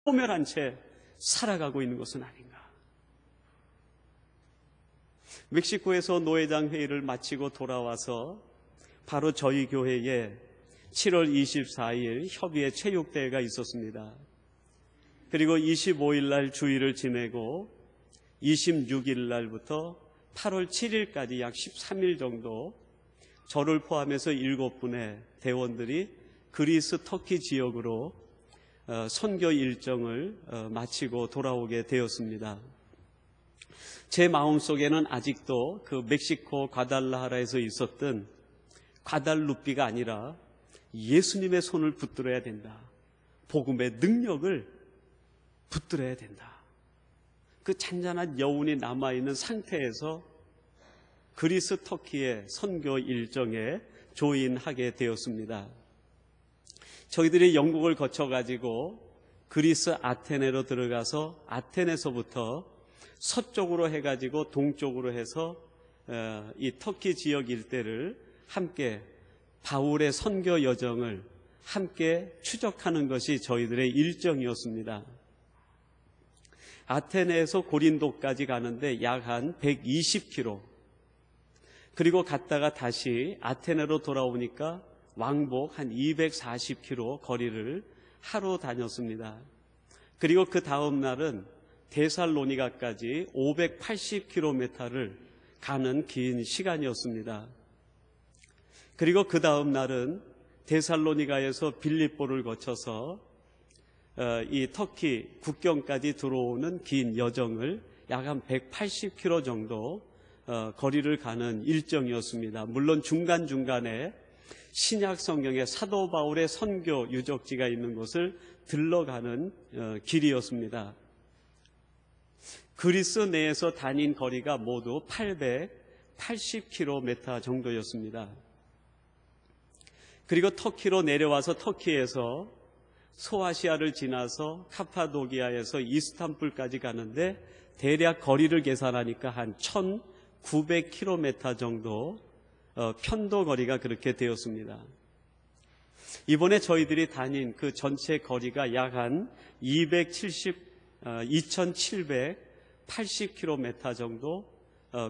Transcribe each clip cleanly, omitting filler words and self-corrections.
소멸한 채 살아가고 있는 것은 아닌가. 멕시코에서 노회장 회의를 마치고 돌아와서 바로 저희 교회에 7월 24일 협의회 체육대회가 있었습니다. 그리고 25일 날 주일을 지내고 26일 날부터 8월 7일까지 약 13일 정도 저를 포함해서 7분의 대원들이 그리스 터키 지역으로 선교 일정을 마치고 돌아오게 되었습니다. 제 마음속에는 아직도 그 멕시코 과달라하라에서 있었던 과달루피가 아니라 예수님의 손을 붙들어야 된다. 복음의 능력을 붙들어야 된다. 그 잔잔한 여운이 남아있는 상태에서 그리스 터키의 선교 일정에 조인하게 되었습니다. 저희들이 영국을 거쳐가지고 그리스 아테네로 들어가서 아테네서부터 서쪽으로 해가지고 동쪽으로 해서 이 터키 지역 일대를 함께 바울의 선교 여정을 함께 추적하는 것이 저희들의 일정이었습니다. 아테네에서 고린도까지 가는데 약 한 120km, 그리고 갔다가 다시 아테네로 돌아오니까 왕복 한 240km 거리를 하루 다녔습니다. 그리고 그 다음 날은 데살로니가까지 580km를 가는 긴 시간이었습니다. 그리고 그 다음 날은 데살로니가에서 빌립보를 거쳐서 이 터키 국경까지 들어오는 긴 여정을 약 한 180km 정도 거리를 가는 일정이었습니다. 물론 중간중간에 신약 성경에 사도 바울의 선교 유적지가 있는 곳을 들러가는 길이었습니다. 그리스 내에서 다닌 거리가 모두 880km 정도였습니다. 그리고 터키로 내려와서 터키에서 소아시아를 지나서 카파도기아에서 이스탄불까지 가는데 대략 거리를 계산하니까 한 1900km 정도 편도 거리가 그렇게 되었습니다. 이번에 저희들이 다닌 그 전체 거리가 약 한 2780km 정도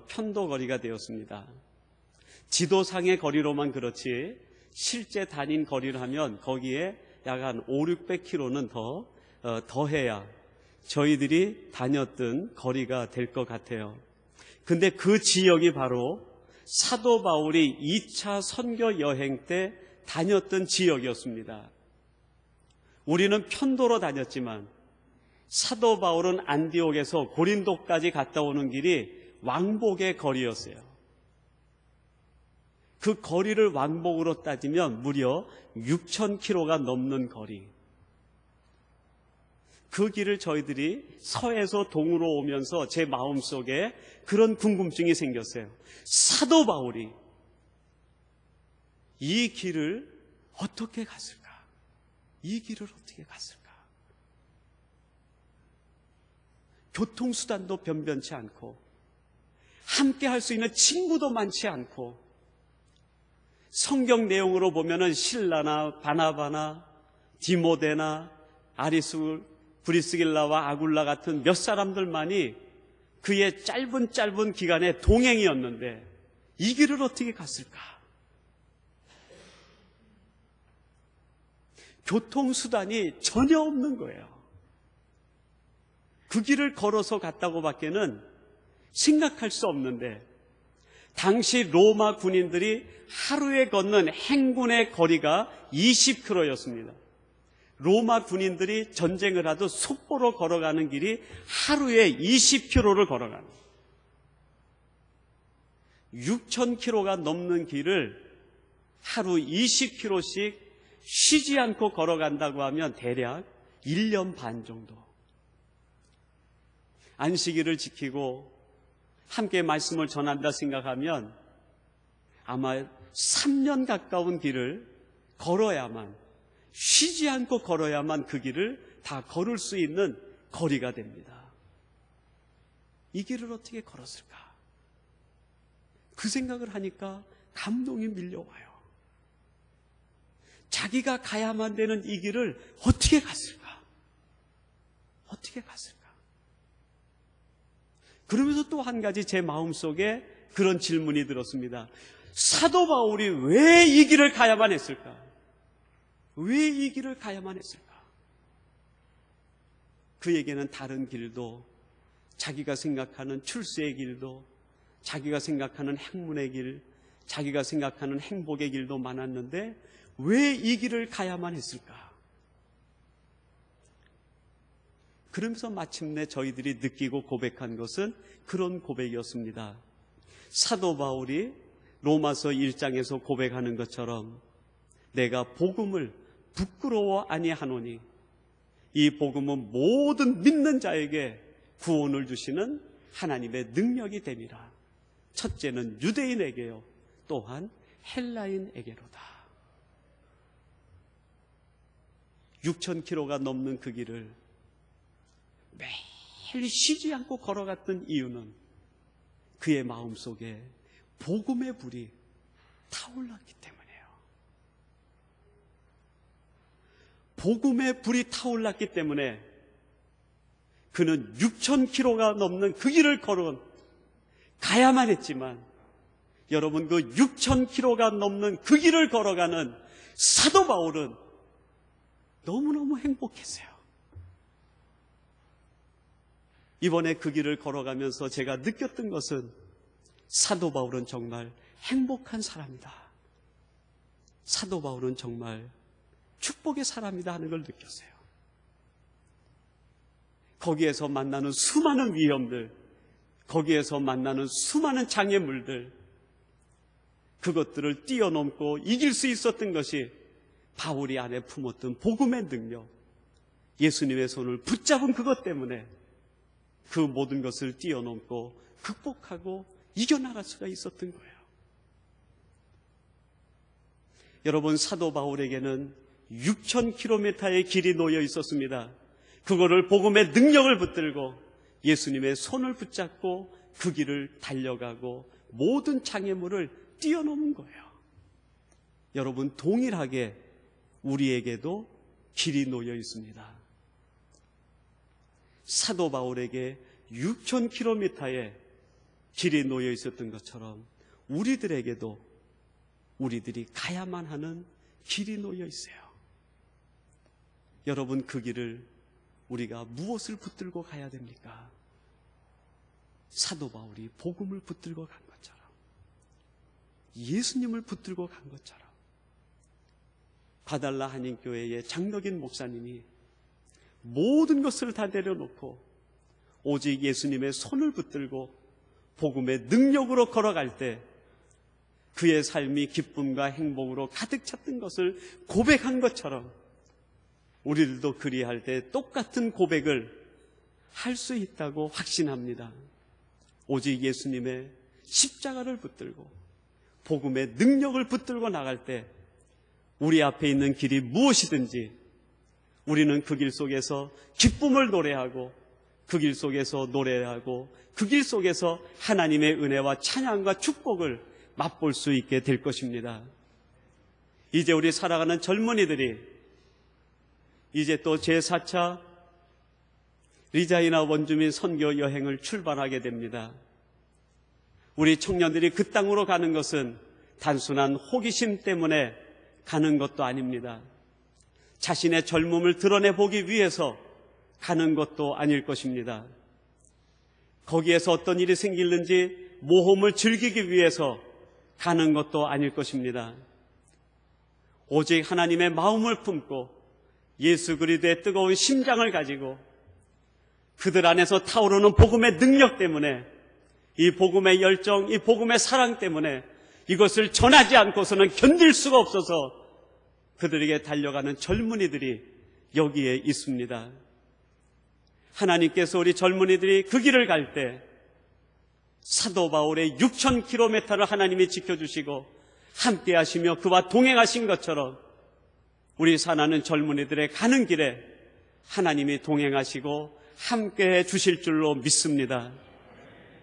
편도 거리가 되었습니다. 지도상의 거리로만 그렇지 실제 다닌 거리를 하면 거기에 약 한 500-600km는 더해야 저희들이 다녔던 거리가 될 것 같아요. 근데 그 지역이 바로 사도 바울이 2차 선교 여행 때 다녔던 지역이었습니다. 우리는 편도로 다녔지만 사도 바울은 안디옥에서 고린도까지 갔다 오는 길이 왕복의 거리였어요. 그 거리를 왕복으로 따지면 무려 6,000km가 넘는 거리. 그 길을 저희들이 서에서 동으로 오면서 제 마음속에 그런 궁금증이 생겼어요. 사도 바울이 이 길을 어떻게 갔을까? 이 길을 어떻게 갔을까? 교통수단도 변변치 않고 함께 할 수 있는 친구도 많지 않고 성경 내용으로 보면은 실라나 바나바나 디모데나 아리스 브리스길라와 아굴라 같은 몇 사람들만이 그의 짧은 기간의 동행이었는데 이 길을 어떻게 갔을까? 교통수단이 전혀 없는 거예요. 그 길을 걸어서 갔다고 밖에는 생각할 수 없는데 당시 로마 군인들이 하루에 걷는 행군의 거리가 20km였습니다. 로마 군인들이 전쟁을 하도 속보로 걸어가는 길이 하루에 20km를 걸어가는 6,000km가 넘는 길을 하루 20km씩 쉬지 않고 걸어간다고 하면 대략 1년 반 정도. 안식일을 지키고 함께 말씀을 전한다 생각하면 아마 3년 가까운 길을 걸어야만, 쉬지 않고 걸어야만 그 길을 다 걸을 수 있는 거리가 됩니다. 이 길을 어떻게 걸었을까? 그 생각을 하니까 감동이 밀려와요. 자기가 가야만 되는 이 길을 어떻게 갔을까? 무엇이게 갔을까? 그러면서 또 한 가지 제 마음속에 그런 질문이 들었습니다. 사도 바울이 왜 이 길을 가야만 했을까? 왜 이 길을 가야만 했을까? 그에게는 다른 길도, 자기가 생각하는 출세의 길도, 자기가 생각하는 행문의 길, 자기가 생각하는 행복의 길도 많았는데 왜 이 길을 가야만 했을까? 그러면서 마침내 저희들이 느끼고 고백한 것은 그런 고백이었습니다. 사도 바울이 로마서 1장에서 고백하는 것처럼 내가 복음을 부끄러워 아니하노니 이 복음은 모든 믿는 자에게 구원을 주시는 하나님의 능력이 됨이라. 첫째는 유대인에게요, 또한 헬라인에게로다. 6,000km가 넘는 그 길을 매일 쉬지 않고 걸어갔던 이유는 그의 마음속에 복음의 불이 타올랐기 때문이에요. 복음의 불이 타올랐기 때문에 그는 6,000km가 넘는 그 길을 가야만 했지만, 여러분, 그 6,000km가 넘는 그 길을 걸어가는 사도 바울은 너무너무 행복했어요. 이번에 그 길을 걸어가면서 제가 느꼈던 것은 사도 바울은 정말 행복한 사람이다. 사도 바울은 정말 축복의 사람이다 하는 걸 느꼈어요. 거기에서 만나는 수많은 위험들, 거기에서 만나는 수많은 장애물들, 그것들을 뛰어넘고 이길 수 있었던 것이 바울이 안에 품었던 복음의 능력, 예수님의 손을 붙잡은 그것 때문에 그 모든 것을 뛰어넘고 극복하고 이겨나갈 수가 있었던 거예요. 여러분, 사도 바울에게는 6,000km의 길이 놓여 있었습니다. 그거를 복음의 능력을 붙들고 예수님의 손을 붙잡고 그 길을 달려가고 모든 장애물을 뛰어넘은 거예요. 여러분, 동일하게 우리에게도 길이 놓여 있습니다. 사도 바울에게 6,000km의 길이 놓여 있었던 것처럼 우리들에게도 우리들이 가야만 하는 길이 놓여 있어요. 여러분, 그 길을 우리가 무엇을 붙들고 가야 됩니까? 사도 바울이 복음을 붙들고 간 것처럼, 예수님을 붙들고 간 것처럼, 바달라 한인교회의 장덕인 목사님이 모든 것을 다 내려놓고 오직 예수님의 손을 붙들고 복음의 능력으로 걸어갈 때 그의 삶이 기쁨과 행복으로 가득 찼던 것을 고백한 것처럼 우리들도 그리할 때 똑같은 고백을 할 수 있다고 확신합니다. 오직 예수님의 십자가를 붙들고 복음의 능력을 붙들고 나갈 때 우리 앞에 있는 길이 무엇이든지 우리는 그 길 속에서 기쁨을 노래하고 그 길 속에서 노래하고 그 길 속에서 하나님의 은혜와 찬양과 축복을 맛볼 수 있게 될 것입니다. 이제 우리 살아가는 젊은이들이 이제 또 제4차 리자이나 원주민 선교 여행을 출발하게 됩니다. 우리 청년들이 그 땅으로 가는 것은 단순한 호기심 때문에 가는 것도 아닙니다. 자신의 젊음을 드러내보기 위해서 가는 것도 아닐 것입니다. 거기에서 어떤 일이 생기는지 모험을 즐기기 위해서 가는 것도 아닐 것입니다. 오직 하나님의 마음을 품고 예수 그리스도의 뜨거운 심장을 가지고 그들 안에서 타오르는 복음의 능력 때문에, 이 복음의 열정, 이 복음의 사랑 때문에 이것을 전하지 않고서는 견딜 수가 없어서 그들에게 달려가는 젊은이들이 여기에 있습니다. 하나님께서 우리 젊은이들이 그 길을 갈 때 사도 바울의 6,000km를 하나님이 지켜주시고 함께 하시며 그와 동행하신 것처럼 우리 사랑하는 젊은이들의 가는 길에 하나님이 동행하시고 함께 해 주실 줄로 믿습니다.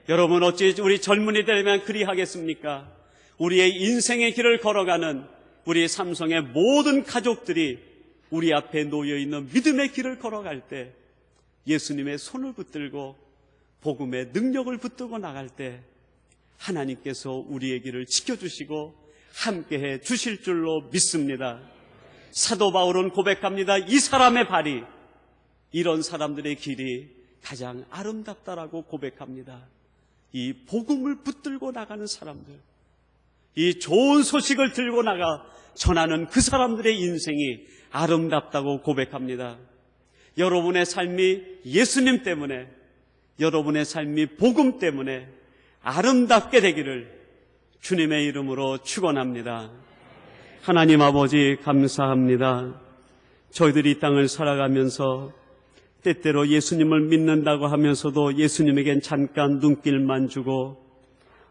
여러분, 어찌 우리 젊은이들에만 그리하겠습니까? 우리의 인생의 길을 걸어가는 우리 삼성의 모든 가족들이 우리 앞에 놓여있는 믿음의 길을 걸어갈 때 예수님의 손을 붙들고 복음의 능력을 붙들고 나갈 때 하나님께서 우리의 길을 지켜주시고 함께해 주실 줄로 믿습니다. 사도 바울은 고백합니다. 이 사람의 발이, 이런 사람들의 길이 가장 아름답다라고 고백합니다. 이 복음을 붙들고 나가는 사람들, 이 좋은 소식을 들고 나가 전하는 그 사람들의 인생이 아름답다고 고백합니다. 여러분의 삶이 예수님 때문에, 여러분의 삶이 복음 때문에 아름답게 되기를 주님의 이름으로 축원합니다. 하나님 아버지 감사합니다. 저희들이 이 땅을 살아가면서 때때로 예수님을 믿는다고 하면서도 예수님에겐 잠깐 눈길만 주고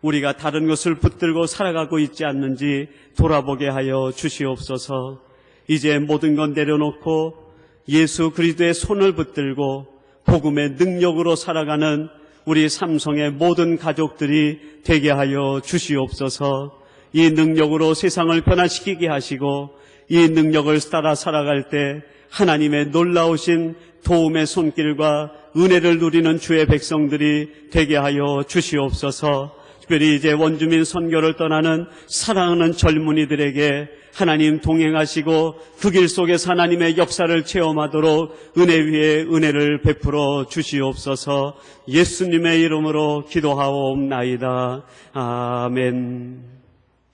우리가 다른 것을 붙들고 살아가고 있지 않는지 돌아보게 하여 주시옵소서. 이제 모든 건 내려놓고 예수 그리스도의 손을 붙들고 복음의 능력으로 살아가는 우리 삼성의 모든 가족들이 되게 하여 주시옵소서. 이 능력으로 세상을 변화시키게 하시고 이 능력을 따라 살아갈 때 하나님의 놀라우신 도움의 손길과 은혜를 누리는 주의 백성들이 되게 하여 주시옵소서. 특별히 이제 원주민 선교를 떠나는 사랑하는 젊은이들에게 하나님 동행하시고 그 길 속에서 하나님의 역사를 체험하도록 은혜 위에 은혜를 베풀어 주시옵소서. 예수님의 이름으로 기도하옵나이다. 아멘.